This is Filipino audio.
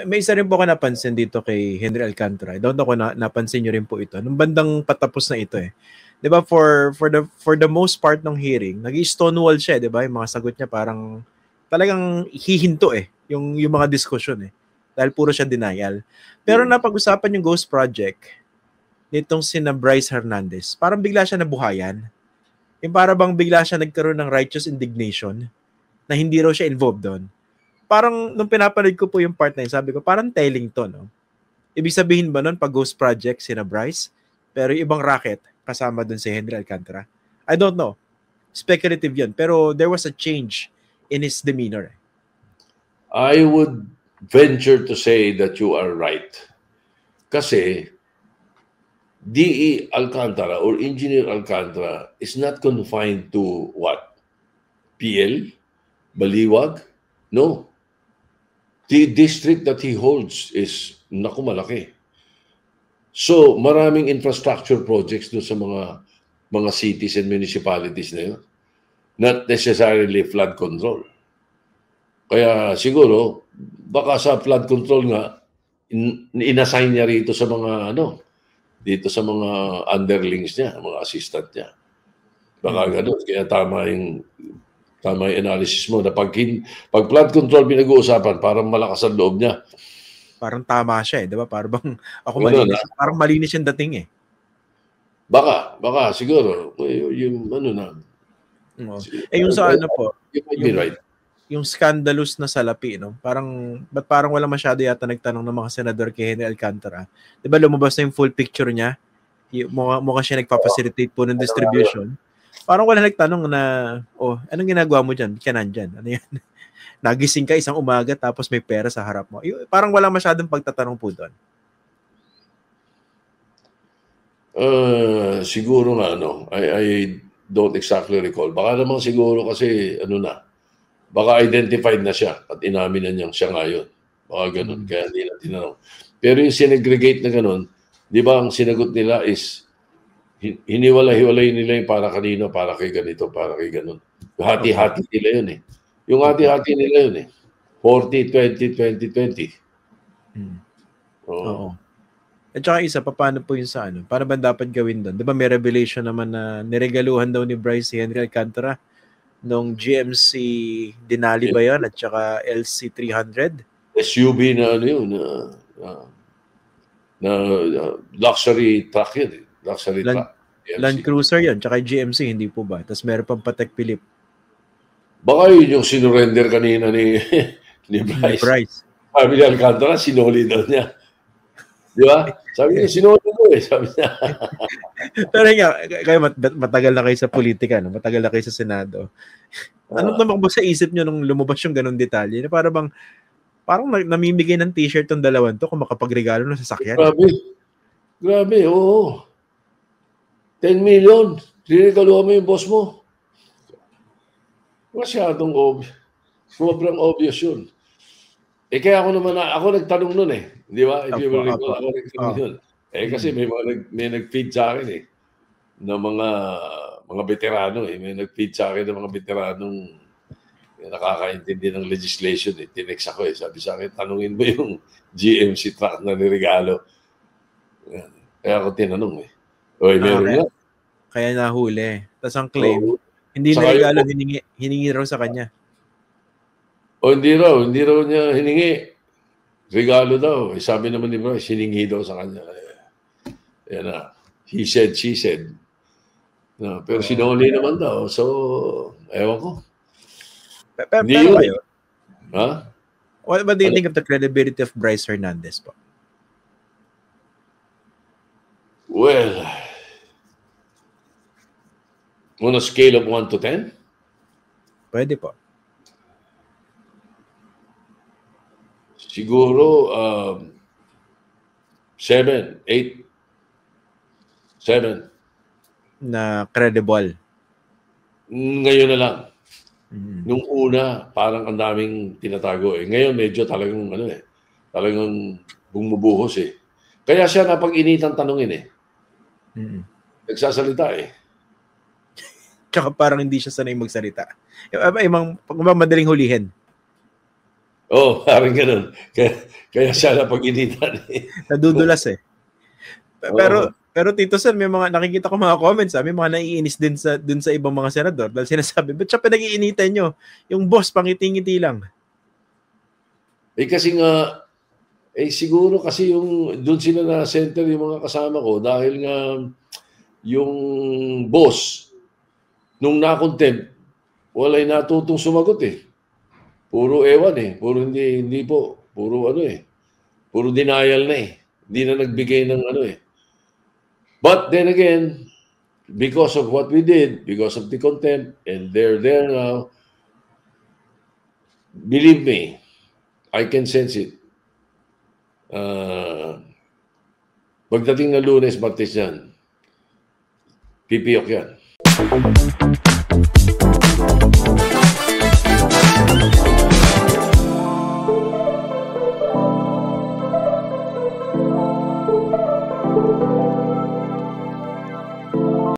May isa rin po ako napansin dito kay Henry Alcantara. I don't know kung napansin nyo rin po ito. Nung bandang patapos na ito 'Di ba for the most part ng hearing, nag-stonewall siya, 'di ba? Yung mga sagot niya parang talagang hihinto yung mga diskusyon Dahil puro siya denial. Pero napag-usapan yung Ghost Project nitong sina Bryce Hernandez. Parang bigla siya nabuhayan. Yung para bang bigla siya nagkaroon ng righteous indignation na hindi raw siya involved doon. Parang nung pinapanood ko po yung part na yun, sabi ko, parang telling to, no? Ibig sabihin ba nun, pag Ghost Project, sina Bryce, pero yung ibang racket, kasama dun si Henry Alcantara? I don't know. Speculative yun. Pero there was a change in his demeanor. I would venture to say that you are right. Kasi, D.E. Alcantara or Engineer Alcantara is not confined to what? PL? Baliwag? No. The district that he holds is, naku, malaki. So, maraming infrastructure projects doon sa mga cities and municipalities na yun. Not necessarily flood control. Kaya siguro, baka sa flood control nga, inassign niya rito sa mga dito sa mga underlings niya, mga assistant niya. Baka ganun. Kaya tama yung analysis mo na pag flood control pinag-uusapan, parang malakas ang loob niya. Parang tama siya di ba? Parang ako malinis. Parang malinis yung dating Baka siguro yung yung sa po, right. Yung scandalous na salapi, no? Parang wala masyado yata nagtanong ng mga senador kay Henry Alcantara. Di ba lumabas na yung full picture niya? Mukha siya nagpa-facilitate po ng distribution. Parang wala nagtanong na, anong ginagawa mo dyan? Ka nandyan? Ano yan? Nagising ka isang umaga tapos may pera sa harap mo. Parang wala masyadong pagtatanong po doon. Siguro nga, I don't exactly recall. Baka naman siguro kasi, baka identified na siya at inamin na niyang siya ngayon. Baka ganun, kaya hindi na tinanong. Pero yung sinegregate na ganun, di ba ang sinagot nila is, hiniwalay-hiwalay nila yung para kanino, para kay ganito, para kay ganun. Hati-hati nila yun Yung hati-hati nila yun 40, 20, 20, 20. Oo. At saka isa, paano po yun sa Para ba dapat gawin doon? Di ba may revelation naman na niregaluhan daw ni Bryce si Henry Alcantara nung GMC Denali ba yan at saka LC300? SUV na na luxury truck yun Luxury truck. Land Cruiser yan, tsaka GMC, hindi po ba? Tapos meron pang Patek Philippe. Baka yun yung sinurrender kanina ni Bryce. Sabi ni Alcantara, sinoli daw niya. Di ba? Sabi niya, sinoli mo sabi niya. Pero nga, kayo matagal na kayo sa politika, matagal na kayo sa Senado. Ano naman ba sa isip niyo nung lumabas yung ganung detalye? Parang namimigay ng t-shirt tong dalawan to kung makapagregalo ng sasakyan. Grabe, oo. 10 million. Riregaluhan mo yung boss mo. Masyadong obvious. Sobrang obvious yun. Kaya ako nagtanong nun Di ba? If you will recall, ako nagtanong yun. Kasi may nag-feed sa akin ng mga veterano May nag-feed sa akin ng mga veteranong nakakaintindi ng legislation Tinext ako Sabi sa akin, tanungin mo yung GMC truck na niregalo. Kaya ako tinanong meron nga. Kaya nahuli. Tapos ang claim, hindi na regalo, hiningi raw sa kanya. Hindi raw niya hiningi. Regalo daw. Sabi naman ni Bryce, hiningi daw sa kanya. Yan na. He said, she said. Pero sinuli naman daw. So, ewan ko. Pero kayo? Ha? What do you think of the credibility of Bryce Hernandez po? Well, on a scale of 1 to 10? Pwede po. Siguro 7, 8, 7. Na credible. Ngayon na lang. Nung una, parang ang daming tinatago Ngayon, medyo talagang talagang bumubuhos Kaya siya napag-initan tanungin Nagsasalita Tsaka parang hindi siya sanay magsalita. Pag madaling hulihin. Parang ganun. Kaya siya napag-initan. Nadudulas eh. Pero Tito Sen, may mga nakikita ko mga comments, may mga naiinis din dun sa ibang mga senador dahil sinasabi, ba't siya pinag-iinitan nyo? Yung boss, pangiti-ngiti lang. Kasi nga, siguro kasi yung doon sila na center yung mga kasama ko dahil nga yung boss, nung na-contempt, wala'y natutong sumagot eh. Puro ewan eh. Puro hindi po. Puro Puro denial na eh. Hindi na nagbigay ng eh. But then again, because of what we did, because of the contempt, and they're there now, believe me, I can sense it. Pagdating ng Lunes, Martes yan, pipiyok yan.